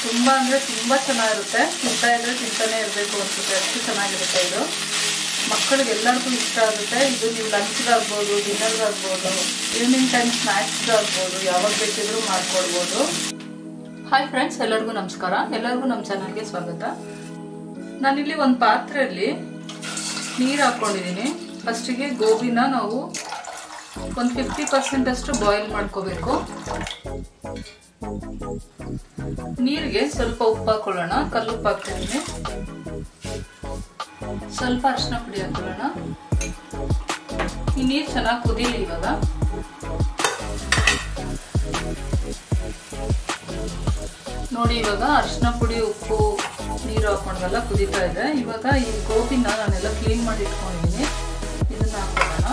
ತುಂಬ ಅಂದರೆ ತುಂಬ ಚೆನ್ನಾಗಿರುತ್ತೆ. ತಿಂತಾ ಇದ್ದರೆ ತಿಂತಾನೆ ಇರಬೇಕು ಅನಿಸುತ್ತೆ, ಅಷ್ಟು ಚೆನ್ನಾಗಿರುತ್ತೆ ಇದು. ಮಕ್ಕಳಿಗೆಲ್ಲರಿಗೂ ಇಷ್ಟ ಆಗುತ್ತೆ ಇದು. ನೀವು ಲಂಚ್ಗಾಗ್ಬೋದು, ಡಿನ್ನರ್ಗಾಗ್ಬೋದು, ಈವ್ನಿಂಗ್ ಟೈಮ್ ಸ್ನ್ಯಾಕ್ಸ್ಗಾಗ್ಬೋದು, ಯಾವಾಗ ಬೇಕಿದ್ರೂ ಮಾಡ್ಕೊಡ್ಬೋದು. ಹಾಯ್ ಫ್ರೆಂಡ್ಸ್, ಎಲ್ಲರಿಗೂ ನಮಸ್ಕಾರ. ಎಲ್ಲರಿಗೂ ನಮ್ಮ ಚಾನಲ್ಗೆ ಸ್ವಾಗತ. ನಾನಿಲ್ಲಿ ಒಂದು ಪಾತ್ರೆಯಲ್ಲಿ ನೀರು ಹಾಕ್ಕೊಂಡಿದ್ದೀನಿ. ಫಸ್ಟಿಗೆ ಗೋಬಿನ ನಾವು ಒಂದು 50% ಅಷ್ಟು ಬಾಯ್ಲ್ ಮಾಡ್ಕೋಬೇಕು. ನೀರಿಗೆ ಸ್ವಲ್ಪ ಉಪ್ಪು ಹಾಕೊಳ್ಳೋಣ. ಕಲ್ಲುಪ್ಪು ಹಾಕ್ತಿದ್ದೀನಿ. ಸ್ವಲ್ಪ ಅರಿಶಿನ ಪುಡಿ ಹಾಕೊಳ್ಳೋಣ. ಈ ನೀರು ಚೆನ್ನಾಗಿ ಕುದೀಲಿ. ಇವಾಗ ನೋಡಿ, ಇವಾಗ ಅರಿಶಿನ ಪುಡಿ, ಉಪ್ಪು, ನೀರು ಹಾಕೊಂಡೆಲ್ಲ ಕುದೀತಾ ಇದೆ. ಇವಾಗ ಈ ಗೋಬಿನ ನಾನೆಲ್ಲ ಕ್ಲೀನ್ ಮಾಡಿ ಇಟ್ಕೊಂಡಿದ್ದೀನಿ. ಇದನ್ನ ಹಾಕೊಳ್ಳೋಣ.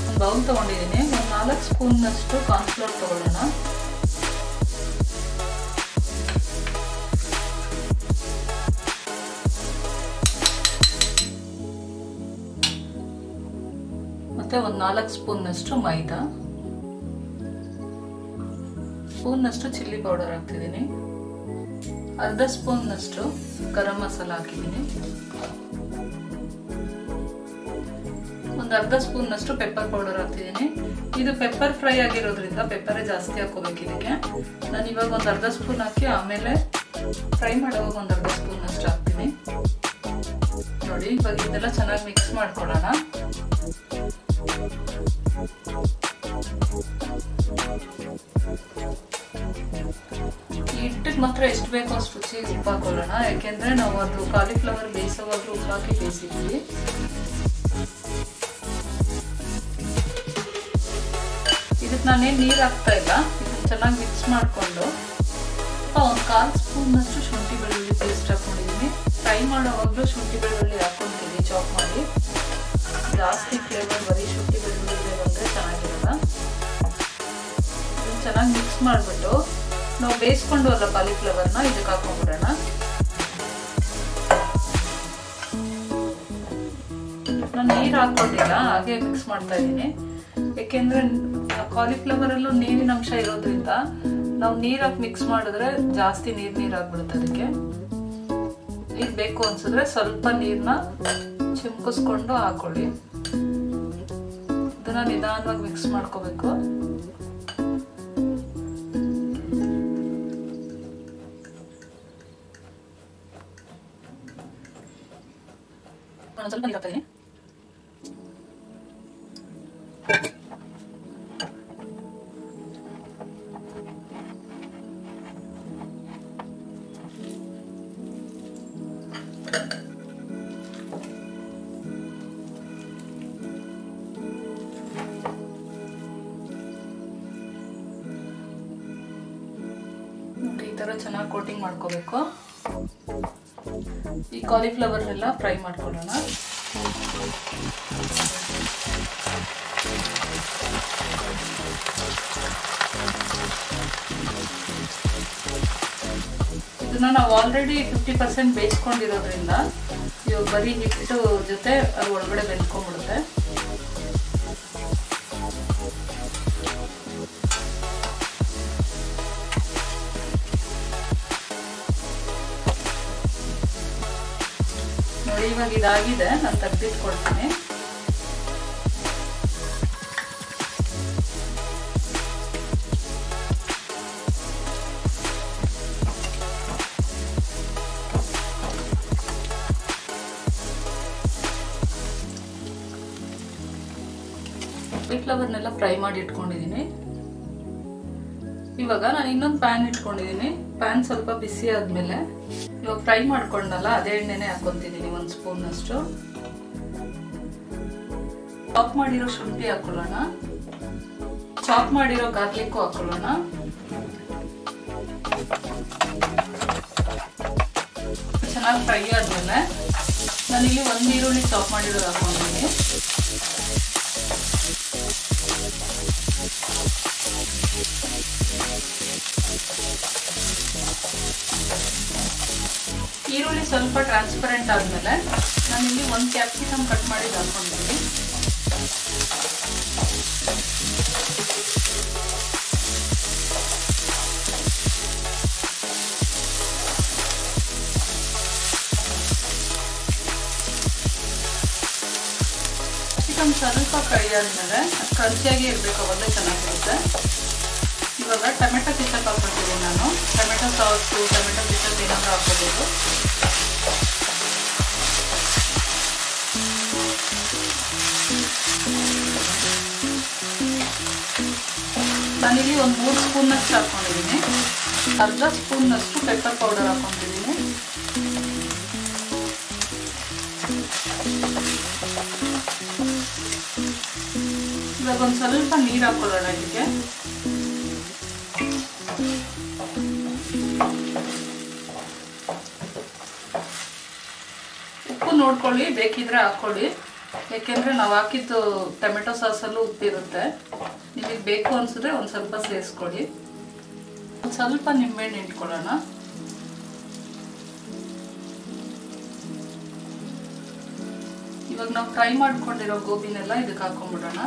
ಒಂದು ಬೌಲ್ ತಗೊಂಡಿದ್ದೀನಿ. ಒಂದು 4 ಸ್ಪೂನ್ನಷ್ಟು ಕಾರ್ನ್ಫ್ಲೋರ್ ತಗೊಳ್ಳೋಣ. ಮತ್ತೆ ಒಂದು 4 ಸ್ಪೂನ್ನಷ್ಟು ಮೈದಾ, ಸ್ಪೂನ್ನಷ್ಟು ಚಿಲ್ಲಿ ಪೌಡರ್ ಹಾಕ್ತಿದ್ದೀನಿ. ಅರ್ಧ ಸ್ಪೂನ್ನಷ್ಟು ಗರಂ ಮಸಾಲ ಹಾಕಿದ್ದೀನಿ. ಒಂದು ಅರ್ಧ ಸ್ಪೂನ್ನಷ್ಟು ಪೆಪ್ಪರ್ ಪೌಡರ್ ಹಾಕ್ತಿದ್ದೀನಿ. ಇದು ಪೆಪ್ಪರ್ ಫ್ರೈ ಆಗಿರೋದ್ರಿಂದ ಪೆಪ್ಪರೇ ಜಾಸ್ತಿ ಹಾಕೋಬೇಕು ಇದಕ್ಕೆ. ನಾನು ಇವಾಗ ಒಂದು ಅರ್ಧ ಸ್ಪೂನ್ ಹಾಕಿ ಆಮೇಲೆ ಫ್ರೈ ಮಾಡುವಾಗ ಒಂದು ಅರ್ಧ ಸ್ಪೂನ್ನಷ್ಟು ಹಾಕ್ತೀನಿ. ನೋಡಿ, ಇವಾಗ ಇದೆಲ್ಲ ಚೆನ್ನಾಗಿ ಮಿಕ್ಸ್ ಮಾಡ್ಕೊಳ್ಳೋಣ. ಹಿಟ್ಟಿಗೆ ಮಾತ್ರ ಎಷ್ಟು ಬೇಕೋ ಅಷ್ಟು ರುಚಿಗೆ ಉಪ್ಪು ಹಾಕೊಳ್ಳೋಣ. ಯಾಕೆಂದ್ರೆ ನಾವು ಅದು ಕಾಲಿಫ್ಲವರ್ ಬೇಯಿಸೋವಾಗ್ಲೂ ಉಪ್ಪು ಹಾಕಿ ಬೇಯಿಸಿದ್ವಿ. ಇದಕ್ಕೆ ನಾನೇನು ನೀರು ಹಾಕ್ತಾ ಇಲ್ಲ. ಇದನ್ನ ಚೆನ್ನಾಗಿ ಮಿಕ್ಸ್ ಮಾಡಿಕೊಂಡು ಒಂದು 1/4 ಸ್ಪೂನ್ನಷ್ಟು ಶುಂಠಿ ಬೆಳ್ಳುಳ್ಳಿ ಪೇಸ್ಟ್ ಹಾಕೊಂಡಿದ್ದೀನಿ. ಫ್ರೈ ಮಾಡೋವಾಗಲೂ ಶುಂಠಿ ಬೆಳ್ಳುಳ್ಳಿ ಹಾಕ್ಕೊಂತೀನಿ ಚಾಪ್ ಮಾಡಿ. ಜಾಸ್ತಿ ಫ್ಲೇವರ್ ಬರೀ ಶುಂಠಿ ಬೆಳ್ಳುಳ್ಳಿ ಬಂದರೆ ಚೆನ್ನಾಗಿರಲ್ಲ. ಇದನ್ನು ಚೆನ್ನಾಗಿ ಮಿಕ್ಸ್ ಮಾಡಿಬಿಟ್ಟು ನಾವು ಬೇಯಿಸ್ಕೊಂಡು ಅಲ್ಲ ಕಾಲಿಫ್ಲವರ್ನ ಇದಕ್ಕೆ ಹಾಕೊಂಡ್ಬಿಡೋಣ. ನಾನು ನೀರು ಹಾಕ್ಕೊಂಡಿಲ್ಲ, ಹಾಗೆ ಮಿಕ್ಸ್ ಮಾಡ್ತಾ ಇದ್ದೀನಿ. ಯಾಕೆಂದ್ರೆ ಕಾಲಿಫ್ಲವರಲ್ಲೂ ನೀರಿನ ಅಂಶ ಇರೋದ್ರಿಂದ ನಾವು ನೀರು ಹಾಕಿ ಮಿಕ್ಸ್ ಮಾಡಿದ್ರೆ ಜಾಸ್ತಿ ನೀರಾಗ್ಬಿಡುತ್ತೆ. ಅದಕ್ಕೆ ನೀರು ಬೇಕು ಅನ್ಸಿದ್ರೆ ಸ್ವಲ್ಪ ನೀರನ್ನ ಚಿಮ್ಕಿಸ್ಕೊಂಡು ಹಾಕೊಳ್ಳಿ. ಇದನ್ನ ನಿಧಾನವಾಗಿ ಮಿಕ್ಸ್ ಮಾಡ್ಕೋಬೇಕು. ಸ್ವಲ್ಪ ನೀರು ಹಾಕ್ತೀನಿ. ಈ ತರ ಚೆನ್ನಾಗಿ ಕೋಟಿಂಗ್ ಮಾಡ್ಕೋಬೇಕು. ಈ ಕಾಲಿಫ್ಲವರ್ನೆಲ್ಲ ಫ್ರೈ ಮಾಡ್ಕೊಳ್ಳೋಣ. ಇದನ್ನ ನಾವು ಆಲ್ರೆಡಿ 50% ಬೇಯಿಸ್ಕೊಂಡಿರೋದ್ರಿಂದ ಇವಾಗ ಬರೀ ಹಿಟ್ಟು ಜೊತೆ ಅದು ಒಳಗಡೆ ಬೆಂದ್ಕೊಂಡ್ಬಿಡುತ್ತೆ. ನೋಡಿ, ಇವಾಗ ಇದಾಗಿದೆ. ನಾನು ತೆಗೆದಿಟ್ಕೊಳ್ತೀನಿ. ಕಾಲಿಫ್ಲವರ್ನೆಲ್ಲ ಫ್ರೈ ಮಾಡಿ ಇಟ್ಕೊಂಡಿದ್ದೀನಿ. ಇವಾಗ ನಾನು ಇನ್ನೊಂದು ಪ್ಯಾನ್ ಇಟ್ಕೊಂಡಿದ್ದೀನಿ. ಪ್ಯಾನ್ ಸ್ವಲ್ಪ ಬಿಸಿ ಆದ್ಮೇಲೆ ಇವಾಗ ಫ್ರೈ ಮಾಡ್ಕೊಂಡಲ್ಲ ಅದೇ ಎಣ್ಣೆನೆ ಹಾಕೊಂತಿದ್ದೀನಿ. 1 ಸ್ಪೂನ್ನಷ್ಟು ಚಾಪ್ ಮಾಡಿರೋ ಶುಂಠಿ ಹಾಕೊಳ್ಳೋಣ. ಚಾಪ್ ಮಾಡಿರೋ ಗಾರ್ಲಿಕ್ ಹಾಕೊಳ್ಳೋಣ. ಚೆನ್ನಾಗಿ ಫ್ರೈ ಆದ್ಮೇಲೆ ನಾನಿಲ್ಲಿ 1 ಈರುಳ್ಳಿ ಚಾಪ್ ಮಾಡಿರೋದು ಹಾಕೊಂಡಿದ್ದೀನಿ. ಈರುಳ್ಳಿ ಸ್ವಲ್ಪ ಸ್ವಲ್ಪ ಟ್ರಾನ್ಸ್ಪರೆಂಟ್ ಆದಮೇಲೆ ನಾನಿಲ್ಲಿ 1 ಕ್ಯಾಪ್ಸಿಕಮ್ ಕಟ್ ಮಾಡಿ ಹಾಕೊಂಡಿದ್ದೀನಿ. ಕ್ಯಾಪ್ಸಿಕಮ್ ಸ್ವಲ್ಪ ಫ್ರೈ ಆದಮೇಲೆ ಕ್ರಂಚಿಯಾಗಿ ಇರಬೇಕು, ಅವಾಗಲೇ ಚೆನ್ನಾಗಿರುತ್ತೆ. ಇವಾಗ ಟೊಮೆಟೊ ಕೆಚಪ್ ಹಾಕ್ಕೊಳ್ತೀನಿ ನಾನು. ಟೊಮೆಟೊ ಸಾಸು, ಟೊಮೆಟೊ ಕೆಚಪ್ ಏನಾದರೂ ಹಾಕ್ಕೋಬೋದು. ನಾನಿಲ್ಲಿ ಒಂದು 3 ಸ್ಪೂನ್ನಷ್ಟು ಹಾಕ್ಕೊಂಡಿದ್ದೀನಿ. ಅರ್ಧ ಸ್ಪೂನ್ನಷ್ಟು ಪೆಪ್ಪರ್ ಪೌಡರ್ ಹಾಕ್ಕೊಂಡಿದ್ದೀನಿ. ಇವಾಗ ಒಂದು ಸ್ವಲ್ಪ ನೀರು ಹಾಕೊಳ್ಳೋಣ ಇದಕ್ಕೆ. ಉಪ್ಪು ನೋಡ್ಕೊಳ್ಳಿ, ಬೇಕಿದ್ರೆ ಹಾಕ್ಕೊಳ್ಳಿ. ಯಾಕೆಂದರೆ ನಾವು ಹಾಕಿದ್ದು ಟೊಮೆಟೊ ಸಾಸಲ್ಲೂ ಉಪ್ಪಿರುತ್ತೆ. ನಿಮಗೆ ಬೇಕು ಅನಿಸಿದ್ರೆ ಒಂದು ಸ್ವಲ್ಪ ಸೇರಿಸ್ಕೊಳ್ಳಿ. ಒಂದು ಸ್ವಲ್ಪ ನಿಂಬೆಹಣ್ಣು ಇಟ್ಕೊಳ್ಳೋಣ. ಇವಾಗ ನಾವು ಫ್ರೈ ಮಾಡ್ಕೊಂಡಿರೋ ಗೋಬಿನೆಲ್ಲ ಇದಕ್ಕೆ ಹಾಕೊಂಡ್ಬಿಡೋಣ.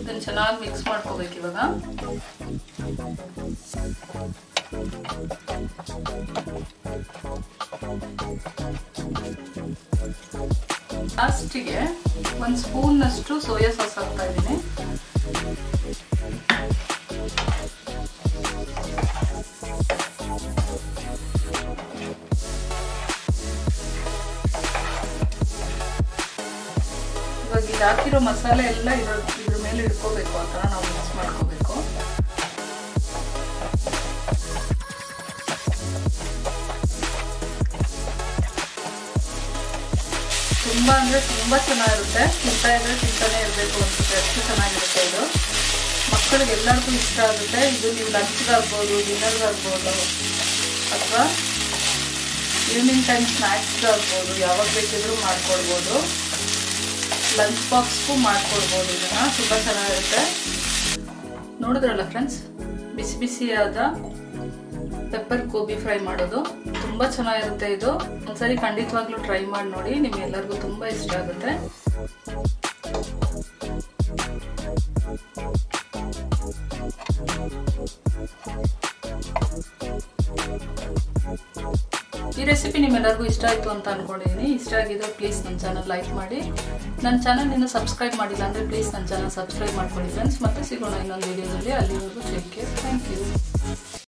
ಇದನ್ನು ಚೆನ್ನಾಗಿ ಮಿಕ್ಸ್ ಮಾಡ್ಕೋಬೇಕು. ಇವಾಗ ಲಾಸ್ಟಿಗೆ 1 ಸ್ಪೂನ್ನಷ್ಟು ಸೋಯಾ ಸಾಸ್ ಹಾಕ್ತಾ ಇದ್ದೀನಿ. ಇವಾಗ ಇದು ಹಾಕಿರೋ ಮಸಾಲೆ ಎಲ್ಲ ಇದ್ರ ಮೇಲೆ ಇಟ್ಕೋಬೇಕು. ಆ ಥರ ನಾವು ಮಿಕ್ಸ್ ಮಾಡ್ಕೋಬೇಕು. ತುಂಬ ಅಂದರೆ ತುಂಬ ಚೆನ್ನಾಗಿರುತ್ತೆ. ತಿಂತಾ ಇದ್ರೆ ತಿಂತಾನೆ ಇರಬೇಕು ಅನ್ಸುತ್ತೆ, ಅಷ್ಟು ಚೆನ್ನಾಗಿರುತ್ತೆ ಇದು. ಮಕ್ಕಳಿಗೆ ಎಲ್ಲರಿಗೂ ಇಷ್ಟ ಆಗುತ್ತೆ ಇದು. ನೀವು ಲಂಚ್ಗಾಗ್ಬೋದು, ಡಿನ್ನರ್ಗಾಗ್ಬೋದು, ಅಥವಾ ಈವ್ನಿಂಗ್ ಟೈಮ್ ಸ್ನ್ಯಾಕ್ಸ್ಗಾಗ್ಬೋದು, ಯಾವಾಗ ಬೇಕಿದ್ರೂ ಮಾಡ್ಕೊಡ್ಬೋದು. ಲಂಚ್ ಬಾಕ್ಸ್ಗೂ ಮಾಡ್ಕೊಡ್ಬೋದು. ಇದನ್ನು ತುಂಬ ಚೆನ್ನಾಗಿರುತ್ತೆ. ನೋಡಿದ್ರಲ್ಲ ಫ್ರೆಂಡ್ಸ್, ಬಿಸಿ ಬಿಸಿಯಾದ ಪೆಪ್ಪರ್ ಗೋಬಿ ಫ್ರೈ ಮಾಡೋದು ತುಂಬ ಚೆನ್ನಾಗಿರುತ್ತೆ. ಇದು ಒಂದ್ಸರಿ ಖಂಡಿತವಾಗ್ಲೂ ಟ್ರೈ ಮಾಡಿ ನೋಡಿ, ನಿಮ್ಗೆಲ್ಲರಿಗೂ ತುಂಬ ಇಷ್ಟ ಆಗುತ್ತೆ. ಈ ರೆಸಿಪಿ ನಿಮ್ಮೆಲ್ಲರಿಗೂ ಇಷ್ಟ ಆಯಿತು ಅಂತ ಅಂದ್ಕೊಂಡಿದ್ದೀನಿ. ಇಷ್ಟ ಆಗಿದ್ರೆ ಪ್ಲೀಸ್ ನನ್ನ ಚಾನಲ್ ಲೈಕ್ ಮಾಡಿ. ನನ್ನ ಚಾನಲ್ ಇನ್ನೂ ಸಬ್ಸ್ಕ್ರೈಬ್ ಮಾಡಿಲ್ಲ ಅಂದರೆ ಪ್ಲೀಸ್ ನನ್ನ ಚಾನಲ್ ಸಬ್ಸ್ಕ್ರೈಬ್ ಮಾಡ್ಕೊಳ್ಳಿ ಫ್ರೆಂಡ್ಸ್. ಮತ್ತೆ ಸಿಗೋಣ ಇನ್ನೊಂದು ವಿಡಿಯೋದಲ್ಲಿ. ಅಲ್ಲಿವರೆಗೂ ಟೇಕ್ ಕೇರ್. Thank you.